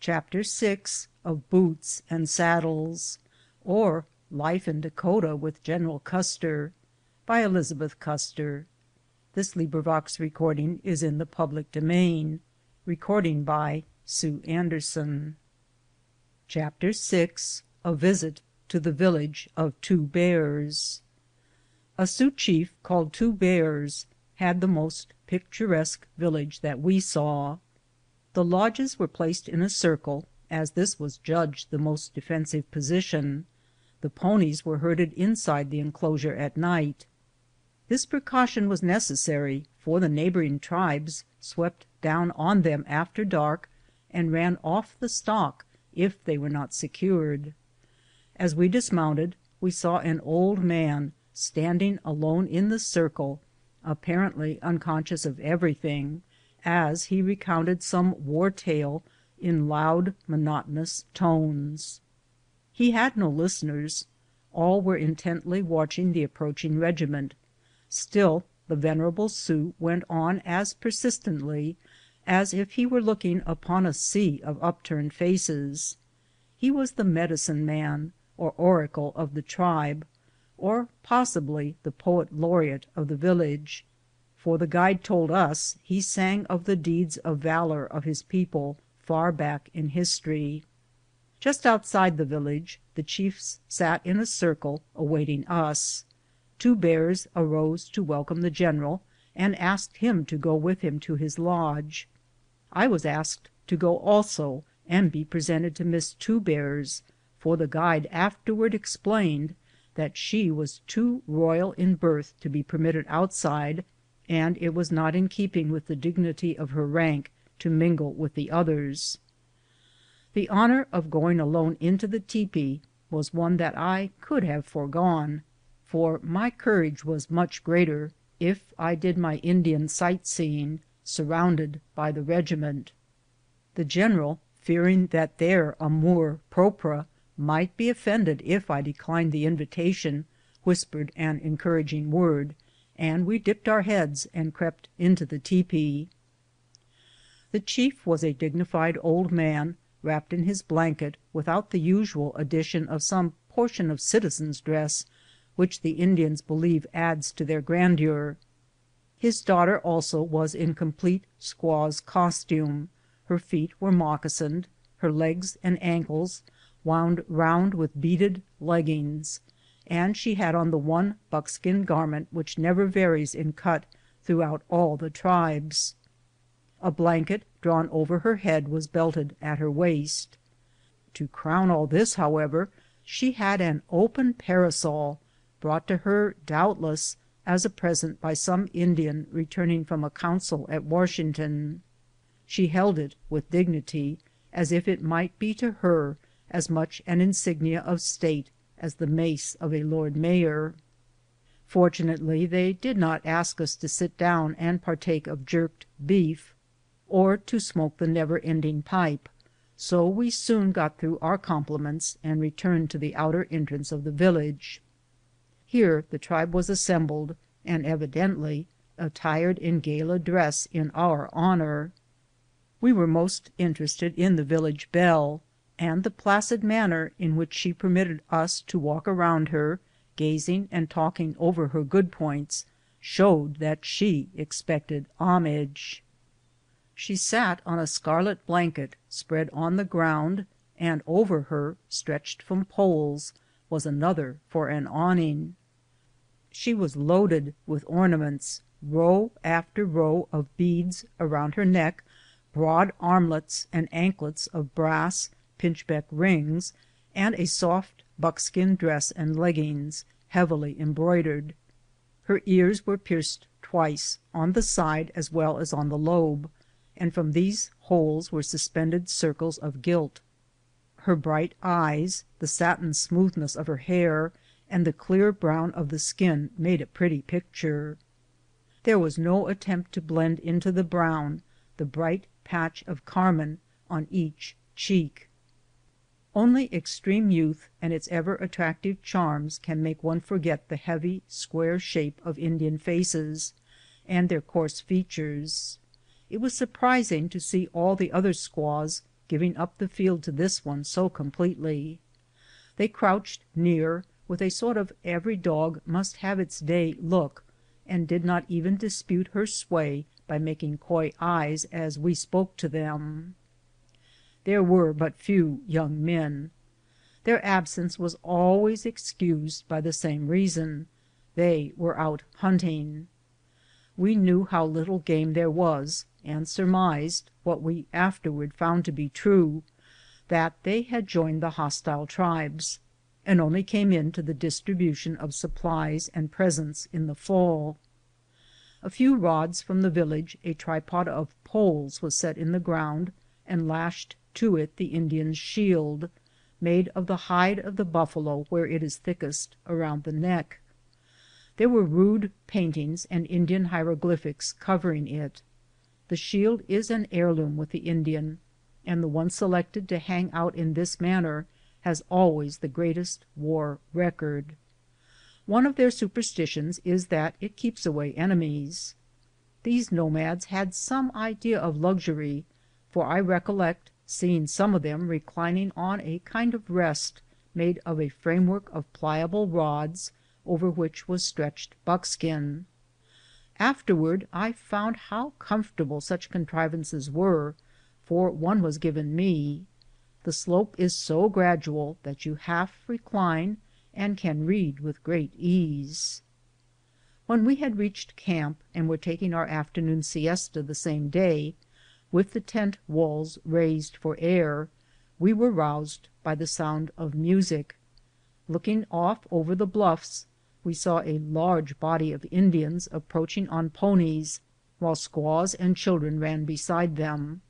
Chapter 6 of Boots and Saddles, or Life in Dakota with General Custer, by Elizabeth Custer. This recording is in the public domain. Recording by Sue Anderson. Chapter 6 A Visit to the Village of Two Bears. A Sioux chief called Two Bears had the most picturesque village that we saw. The lodges were placed in a circle, as this was judged the most defensive position. The ponies were herded inside the enclosure at night. This precaution was necessary, for the neighboring tribes swept down on them after dark and ran off the stock if they were not secured. As we dismounted, we saw an old man standing alone in the circle, apparently unconscious of everything, as he recounted some war tale in loud, monotonous tones. He had no listeners. All were intently watching the approaching regiment. Still the venerable Sioux went on as persistently as if he were looking upon a sea of upturned faces. He was the medicine man, or oracle of the tribe, or possibly the poet laureate of the village, for the guide told us he sang of the deeds of valor of his people far back in history. Just outside the village the chiefs sat in a circle awaiting us. Two Bears arose to welcome the general and asked him to go with him to his lodge. I was asked to go also and be presented to Miss Two Bears, for the guide afterward explained that she was too royal in birth to be permitted outside, and it was not in keeping with the dignity of her rank to mingle with the others. The honor of going alone into the tepee was one that I could have foregone, for my courage was much greater if I did my Indian sightseeing surrounded by the regiment. The general, fearing that their amour propre might be offended if I declined the invitation, whispered an encouraging word, and we dipped our heads and crept into the tepee. The chief was a dignified old man, wrapped in his blanket, without the usual addition of some portion of citizen's dress which the Indians believe adds to their grandeur. His daughter also was in complete squaw's costume. Her feet were moccasined, her legs and ankles wound round with beaded leggings, and she had on the one buckskin garment which never varies in cut throughout all the tribes. A blanket drawn over her head was belted at her waist. To crown all this, however, she had an open parasol, brought to her doubtless as a present by some Indian returning from a council at Washington. She held it with dignity, as if it might be to her as much an insignia of state as the mace of a Lord Mayor. Fortunately, they did not ask us to sit down and partake of jerked beef, or to smoke the never-ending pipe, so we soon got through our compliments and returned to the outer entrance of the village. Here the tribe was assembled, and evidently attired in gala dress in our honor. We were most interested in the village belle, and the placid manner in which she permitted us to walk around her, gazing and talking over her good points, showed that she expected homage. She sat on a scarlet blanket spread on the ground, and over her, stretched from poles, was another for an awning. She was loaded with ornaments, row after row of beads around her neck, broad armlets and anklets of brass, pinchbeck rings, and a soft buckskin dress and leggings, heavily embroidered. Her ears were pierced twice, on the side as well as on the lobe, and from these holes were suspended circles of gilt. Her bright eyes, the satin smoothness of her hair, and the clear brown of the skin made a pretty picture. There was no attempt to blend into the brown the bright patch of carmine on each cheek. Only extreme youth and its ever attractive charms can make one forget the heavy square shape of Indian faces and their coarse features. It was surprising to see all the other squaws giving up the field to this one so completely. They crouched near, with a sort of every dog must have its day look, and did not even dispute her sway by making coy eyes as we spoke to them. There were but few young men. Their absence was always excused by the same reason: they were out hunting. We knew how little game there was, and surmised, what we afterward found to be true, that they had joined the hostile tribes, and only came in to the distribution of supplies and presents in the fall. A few rods from the village a tripod of poles was set in the ground, and lashed to it the Indian's shield, made of the hide of the buffalo where it is thickest around the neck. There were rude paintings and Indian hieroglyphics covering it. The shield is an heirloom with the Indian, and the one selected to hang out in this manner has always the greatest war record. One of their superstitions is that it keeps away enemies. These nomads had some idea of luxury, for I recollect seeing some of them reclining on a kind of rest made of a framework of pliable rods, over which was stretched buckskin. Afterward I found how comfortable such contrivances were, for one was given me. The slope is so gradual that you half recline and can read with great ease. When we had reached camp and were taking our afternoon siesta the same day, with the tent walls raised for air, we were roused by the sound of music. Looking off over the bluffs, we saw a large body of Indians approaching on ponies, while squaws and children ran beside them.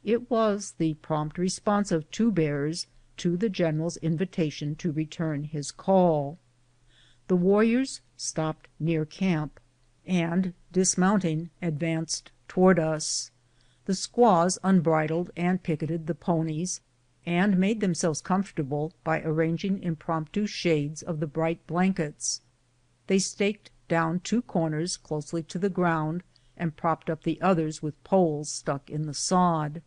It was the prompt response of Two Bears to the general's invitation to return his call. The warriors stopped near camp, and dismounting advanced toward us. The squaws unbridled and picketed the ponies, and made themselves comfortable by arranging impromptu shades of the bright blankets. They staked down two corners closely to the ground, and propped up the others with poles stuck in the sod.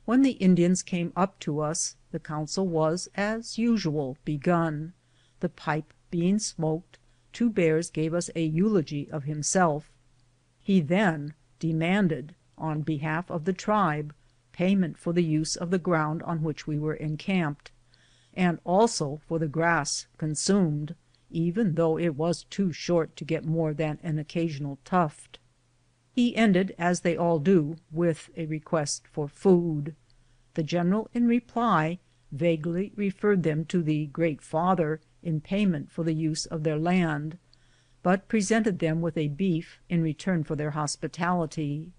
When the Indians came up to us, the council was, as usual, begun. The pipe being smoked, Two Bears gave us a eulogy of himself. He then demanded, on behalf of the tribe, payment for the use of the ground on which we were encamped, and also for the grass consumed, even though it was too short to get more than an occasional tuft. He ended, as they all do, with a request for food. The general in reply vaguely referred them to the Great Father in payment for the use of their land, but presented them with a beef in return for their hospitality.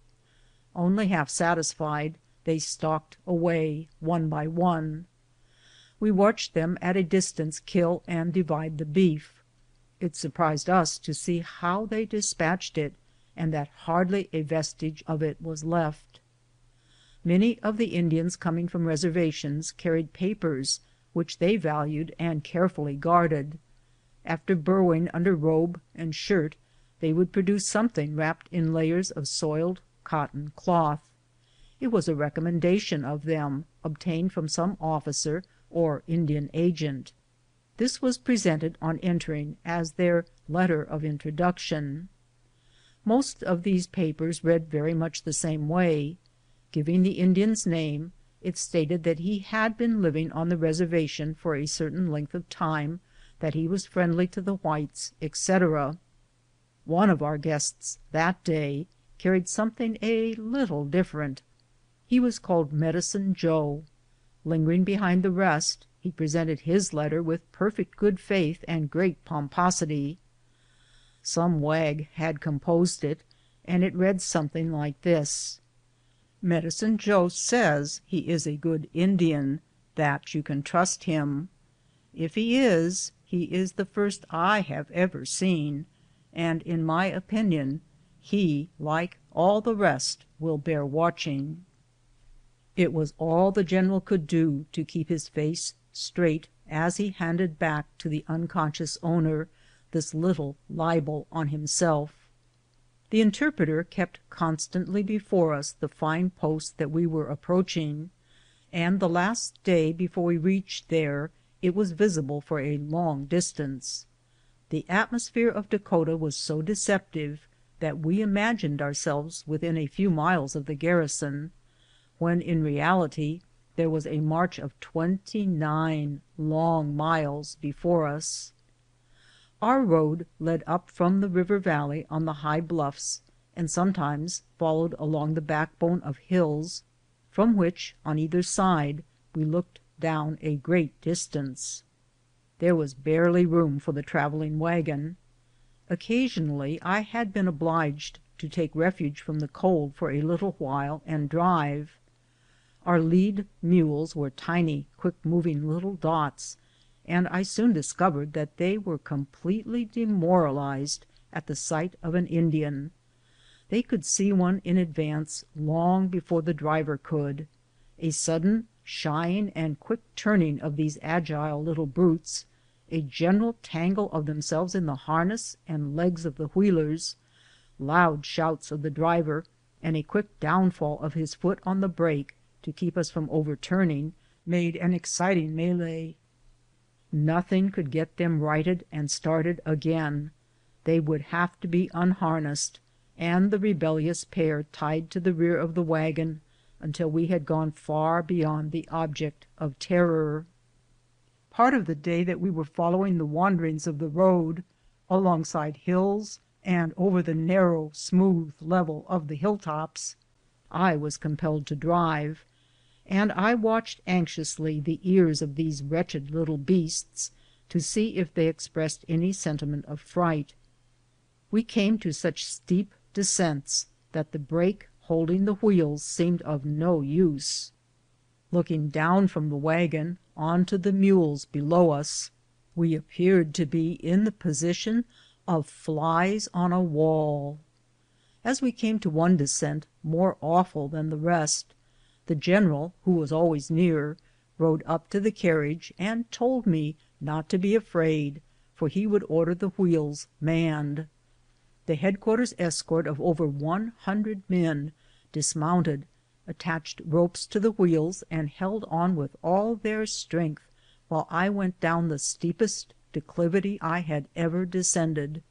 Only half satisfied, they stalked away one by one. We watched them at a distance kill and divide the beef. It surprised us to see how they dispatched it, and that hardly a vestige of it was left. Many of the Indians coming from reservations carried papers which they valued and carefully guarded. After burrowing under robe and shirt, they would produce something wrapped in layers of soiled cotton cloth. It was a recommendation of them, obtained from some officer or Indian agent. This was presented on entering as their letter of introduction. Most of these papers read very much the same way. Giving the Indian's name, it stated that he had been living on the reservation for a certain length of time, that he was friendly to the whites, etc. One of our guests that day carried something a little different. He was called Medicine Joe. Lingering behind the rest, he presented his letter with perfect good faith and great pomposity. Some wag had composed it, and it read something like this: Medicine Joe says he is a good Indian, that you can trust him. If he is the first I have ever seen, and in my opinion he, like all the rest, will bear watching. It was all the general could do to keep his face straight as he handed back to the unconscious owner this little libel on himself. The interpreter kept constantly before us the fine post that we were approaching. and the last day before we reached there it was visible for a long distance. The atmosphere of Dakota was so deceptive that we imagined ourselves within a few miles of the garrison, when in reality there was a march of 29 long miles before us. Our road led up from the river valley on the high bluffs, and sometimes followed along the backbone of hills from which on either side we looked down a great distance. There was barely room for the traveling wagon. Occasionally I had been obliged to take refuge from the cold for a little while and drive. Our lead mules were tiny, quick moving little dots, and I soon discovered that they were completely demoralized at the sight of an Indian. They could see one in advance long before the driver could. A sudden shying and quick turning of these agile little brutes, a general tangle of themselves in the harness and legs of the wheelers, loud shouts of the driver, and a quick downfall of his foot on the brake to keep us from overturning, made an exciting melee. Nothing could get them righted and started again. They would have to be unharnessed, and the rebellious pair tied to the rear of the wagon until we had gone far beyond the object of terror. Part of the day that we were following the wanderings of the road, alongside hills and over the narrow, smooth level of the hilltops, I was compelled to drive, and I watched anxiously the ears of these wretched little beasts to see if they expressed any sentiment of fright. We came to such steep descents that the brake holding the wheels seemed of no use. Looking down from the wagon onto the mules below us, we appeared to be in the position of flies on a wall. As we came to one descent more awful than the rest, the general, who was always near, rode up to the carriage and told me not to be afraid, for he would order the wheels manned. The headquarters escort of over 100 men dismounted, attached ropes to the wheels, and held on with all their strength while I went down the steepest declivity I had ever descended.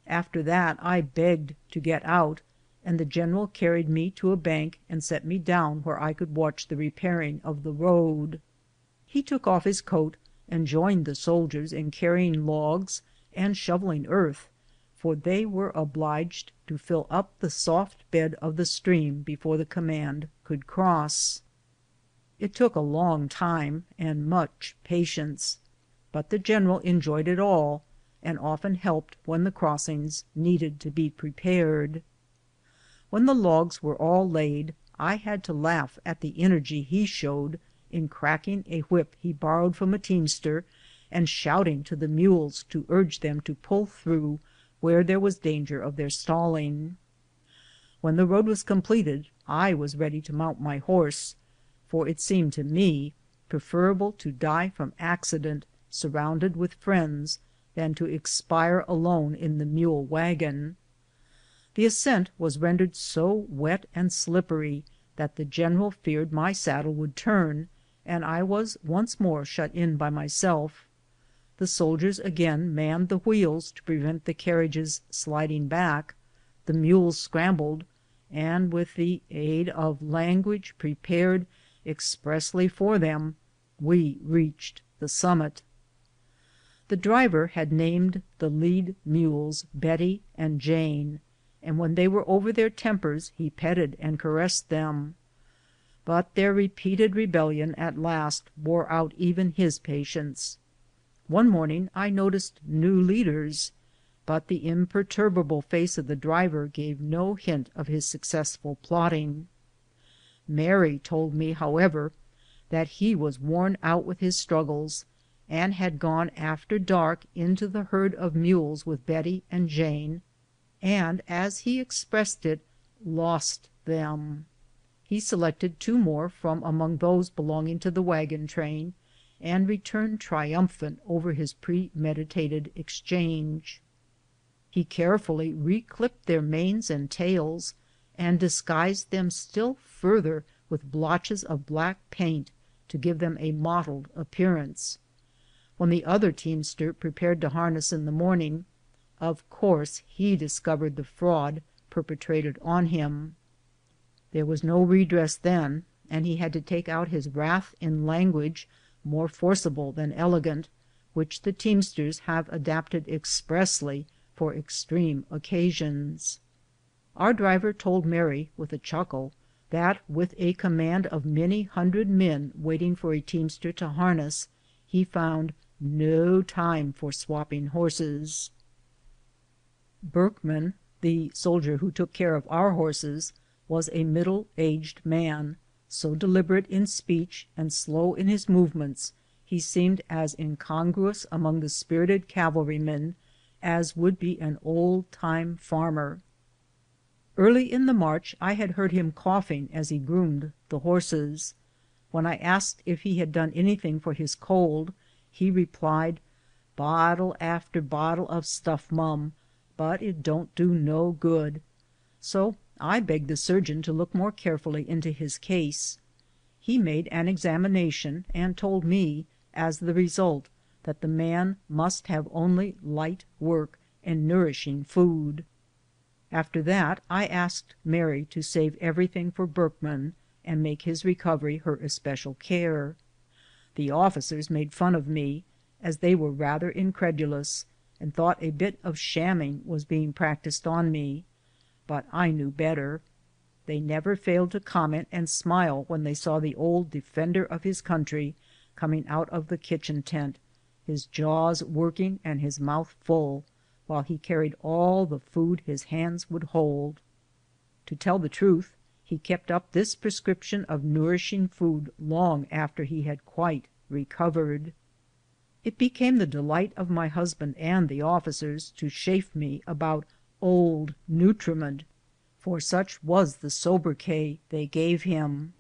After that I begged to get out, and the general carried me to a bank and set me down where I could watch the repairing of the road. He took off his coat and joined the soldiers in carrying logs and shoveling earth, for they were obliged to fill up the soft bed of the stream before the command could cross. It took a long time and much patience, but the general enjoyed it all, and often helped when the crossings needed to be prepared. When the logs were all laid, I had to laugh at the energy he showed in cracking a whip he borrowed from a teamster and shouting to the mules to urge them to pull through where there was danger of their stalling. When the road was completed I was ready to mount my horse, for it seemed to me preferable to die from accident surrounded with friends than to expire alone in the mule wagon. The ascent was rendered so wet and slippery that the general feared my saddle would turn, and I was once more shut in by myself. The soldiers again manned the wheels to prevent the carriages sliding back, the mules scrambled, and with the aid of language prepared expressly for them, we reached the summit. The driver had named the lead mules Betty and Jane, and when they were over their tempers he petted and caressed them. But their repeated rebellion at last wore out even his patience. One morning I noticed new leaders, but the imperturbable face of the driver gave no hint of his successful plotting. Mary told me, however, that he was worn out with his struggles, and had gone after dark into the herd of mules with Betty and Jane, and, as he expressed it, lost them. He selected 2 more from among those belonging to the wagon train, and returned triumphant over his premeditated exchange. He carefully reclipped their manes and tails, and disguised them still further with blotches of black paint to give them a mottled appearance. When the other teamster prepared to harness in the morning, of course he discovered the fraud perpetrated on him. There was no redress then, and he had to take out his wrath in language more forcible than elegant, which the teamsters have adapted expressly for extreme occasions. Our driver told Mary with a chuckle that with a command of many hundred men waiting for a teamster to harness, he found no time for swapping horses. Berkman, the soldier who took care of our horses, was a middle-aged man, so deliberate in speech and slow in his movements he seemed as incongruous among the spirited cavalrymen as would be an old-time farmer. Early in the march I had heard him coughing as he groomed the horses. When I asked if he had done anything for his cold, he replied, "Bottle after bottle of stuff, mum, but it don't do no good." So I begged the surgeon to look more carefully into his case. He made an examination and told me as the result that the man must have only light work and nourishing food. After that I asked Mary to save everything for Berkman and make his recovery her especial care. The officers made fun of me, as they were rather incredulous and thought a bit of shamming was being practiced on me, but I knew better. They never failed to comment and smile when they saw the old defender of his country coming out of the kitchen tent, his jaws working and his mouth full, while he carried all the food his hands would hold. To tell the truth, he kept up this prescription of nourishing food long after he had quite recovered. It became the delight of my husband and the officers to chaff me about "old nutriment," for such was the sobriquet they gave him.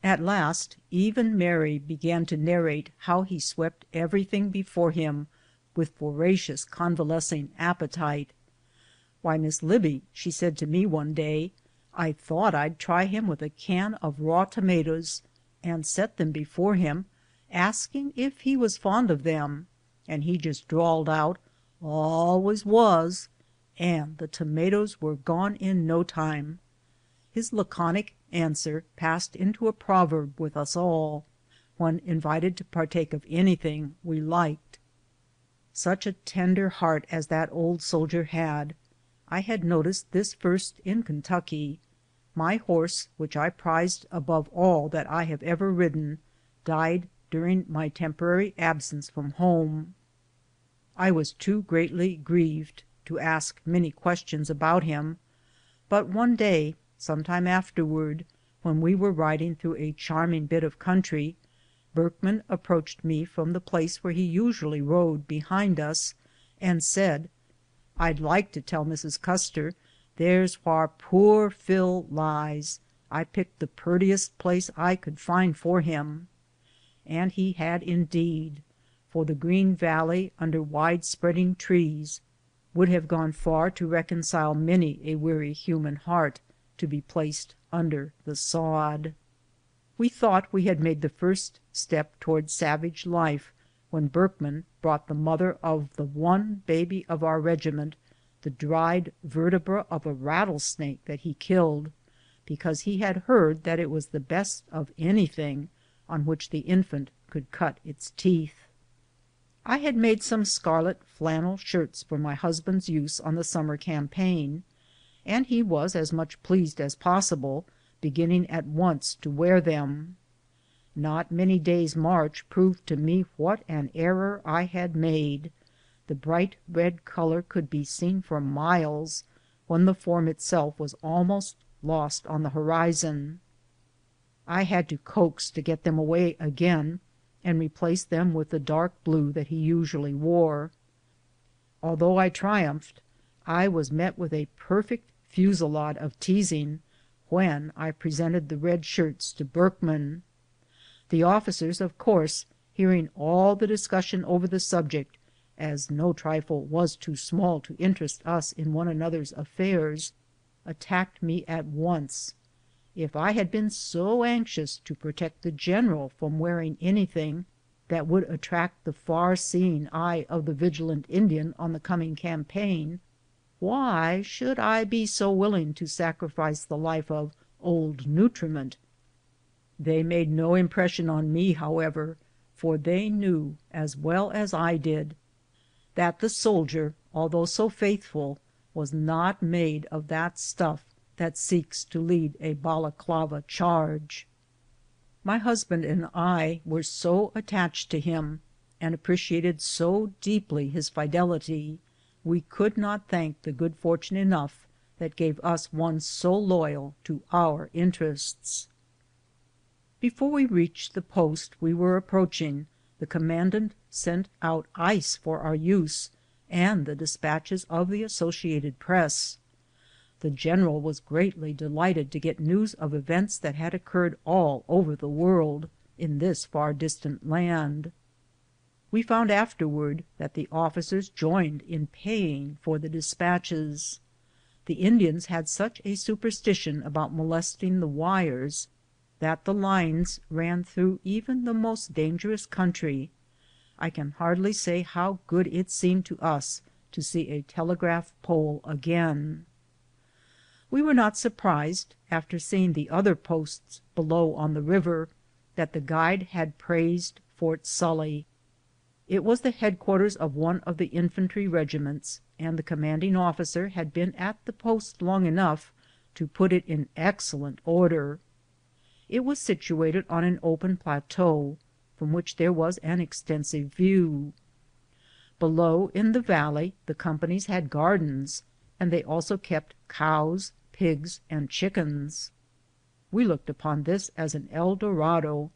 At last even Mary began to narrate how he swept everything before him with voracious convalescing appetite. "Why, Miss Libbie," she said to me one day, "I thought I'd try him with a can of raw tomatoes," and set them before him, asking if he was fond of them, and he just drawled out, "Always was," and the tomatoes were gone in no time. His laconic answer passed into a proverb with us all, when invited to partake of anything we liked. Such a tender heart as that old soldier had! I had noticed this first in Kentucky. My horse, which I prized above all that I have ever ridden, died during my temporary absence from home. I was too greatly grieved to ask many questions about him, but one day, some time afterward, when we were riding through a charming bit of country, Berkman approached me from the place where he usually rode behind us, and said, "I'd like to tell Mrs. Custer there's whar poor Phil lies. I picked the purtiest place I could find for him." And he had indeed, for the green valley under wide spreading trees would have gone far to reconcile many a weary human heart to be placed under the sod. We thought we had made the first step toward savage life when Berkman brought the mother of the one baby of our regiment the dried vertebra of a rattlesnake that he killed, because he had heard that it was the best of anything on which the infant could cut its teeth. I had made some scarlet flannel shirts for my husband's use on the summer campaign, and he was as much pleased as possible, beginning at once to wear them. Not many days' march proved to me what an error I had made. The bright red color could be seen for miles, when the form itself was almost lost on the horizon. I had to coax to get them away again, and replace them with the dark blue that he usually wore. Although I triumphed, I was met with a perfect fusillade of teasing when I presented the red shirts to Berkman. The officers, of course, hearing all the discussion over the subject, as no trifle was too small to interest us in one another's affairs, attacked me at once. if I had been so anxious to protect the general from wearing anything that would attract the far seeing eye of the vigilant Indian on the coming campaign, why should I be so willing to sacrifice the life of "Old Nutriment"? They made no impression on me, however, for they knew as well as I did that the soldier, although so faithful, was not made of that stuff that seeks to lead a Balaclava charge. My husband and I were so attached to him, and appreciated so deeply his fidelity, we could not thank the good fortune enough that gave us one so loyal to our interests. Before we reached the post we were approaching, the commandant sent out ice for our use and the despatches of the Associated Press. The general was greatly delighted to get news of events that had occurred all over the world in this far distant land. We found afterward that the officers joined in paying for the despatches. The Indians had such a superstition about molesting the wires that the lines ran through even the most dangerous country. I can hardly say how good it seemed to us to see a telegraph pole again. We were not surprised, after seeing the other posts below on the river, that the guide had praised Fort Sully. It was the headquarters of one of the infantry regiments, and the commanding officer had been at the post long enough to put it in excellent order. It was situated on an open plateau, from which there was an extensive view. Below in the valley the companies had gardens, and they also kept cows, pigs, and chickens. We looked upon this as an El Dorado,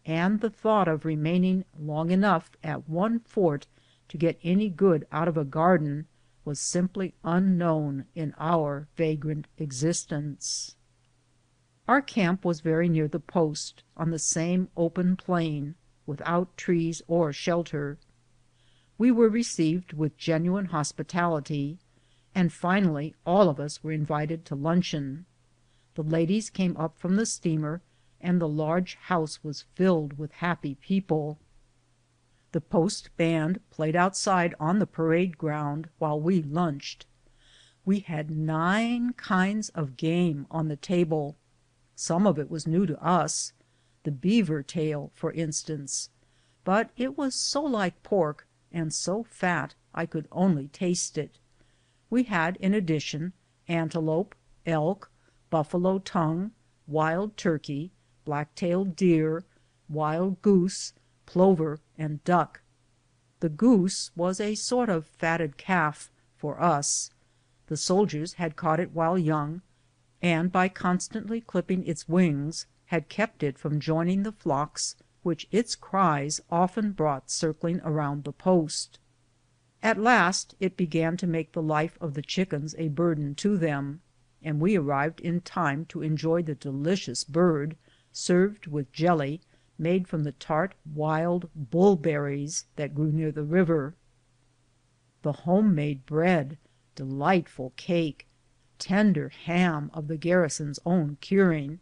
and the thought of remaining long enough at one fort to get any good out of a garden was simply unknown in our vagrant existence. Our camp was very near the post, on the same open plain, without trees or shelter. We were received with genuine hospitality, and finally all of us were invited to luncheon. The ladies came up from the steamer, and the large house was filled with happy people. The post band played outside on the parade ground while we lunched. We had 9 kinds of game on the table. Some of it was new to us, the beaver tail, for instance, but it was so like pork and so fat I could only taste it. We had in addition antelope, elk, buffalo tongue, wild turkey, black-tailed deer, wild goose, plover, and duck. The goose was a sort of fatted calf for us. The soldiers had caught it while young, and by constantly clipping its wings had kept it from joining the flocks which its cries often brought circling around the post. At last it began to make the life of the chickens a burden to them, and we arrived in time to enjoy the delicious bird served with jelly made from the tart wild bullberries that grew near the river. The homemade bread, delightful cake, tender ham of the garrison's own curing,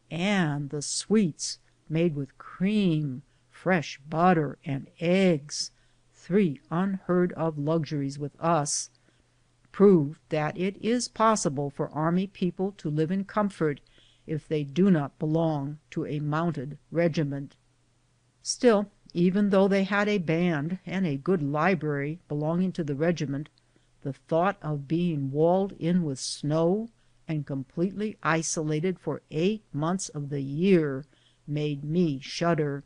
and the sweets made with cream, fresh butter, and eggs, 3 unheard of luxuries with us, proved that it is possible for army people to live in comfort if they do not belong to a mounted regiment. Still, even though they had a band and a good library belonging to the regiment, the thought of being walled in with snow and completely isolated for 8 months of the year made me shudder.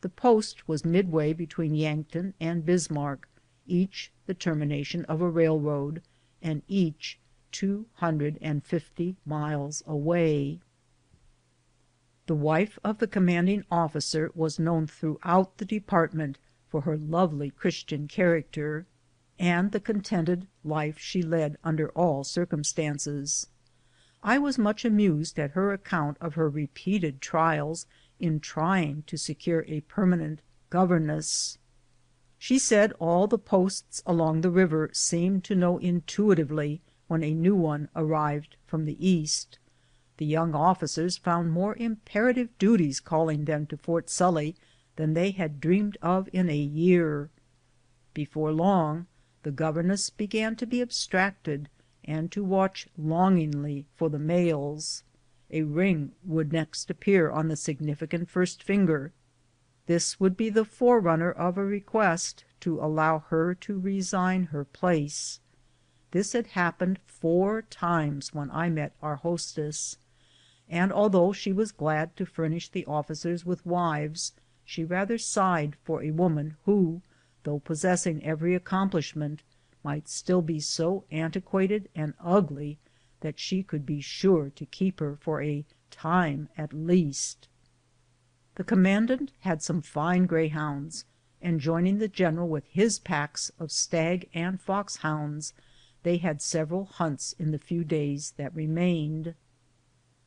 The post was midway between Yankton and Bismarck, each the termination of a railroad, and each 250 miles away. The wife of the commanding officer was known throughout the department for her lovely Christian character, and the contented life she led under all circumstances. I was much amused at her account of her repeated trials in trying to secure a permanent governess. She said all the posts along the river seemed to know intuitively when a new one arrived from the east. The young officers found more imperative duties calling them to Fort Sully than they had dreamed of in a year. Before long the governess began to be abstracted and to watch longingly for the mails. A ring would next appear on the significant first finger. This would be the forerunner of a request to allow her to resign her place. This had happened 4 times when I met our hostess, and although she was glad to furnish the officers with wives, she rather sighed for a woman who, though possessing every accomplishment, might still be so antiquated and ugly that she could be sure to keep her for a time at least. The commandant had some fine greyhounds, and joining the general with his packs of stag and fox hounds, they had several hunts in the few days that remained.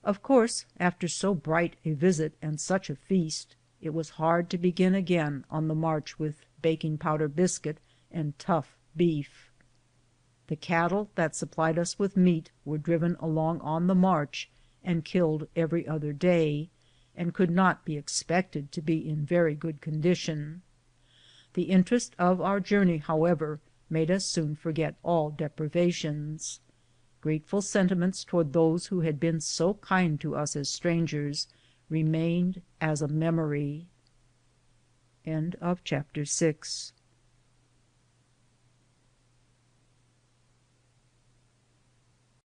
Of course, after so bright a visit and such a feast, it was hard to begin again on the march with baking powder biscuit and tough beef. The cattle that supplied us with meat were driven along on the march and killed every other day, and could not be expected to be in very good condition. The interest of our journey, however, made us soon forget all deprivations. Grateful sentiments toward those who had been so kind to us as strangers remained as a memory. Chapter 7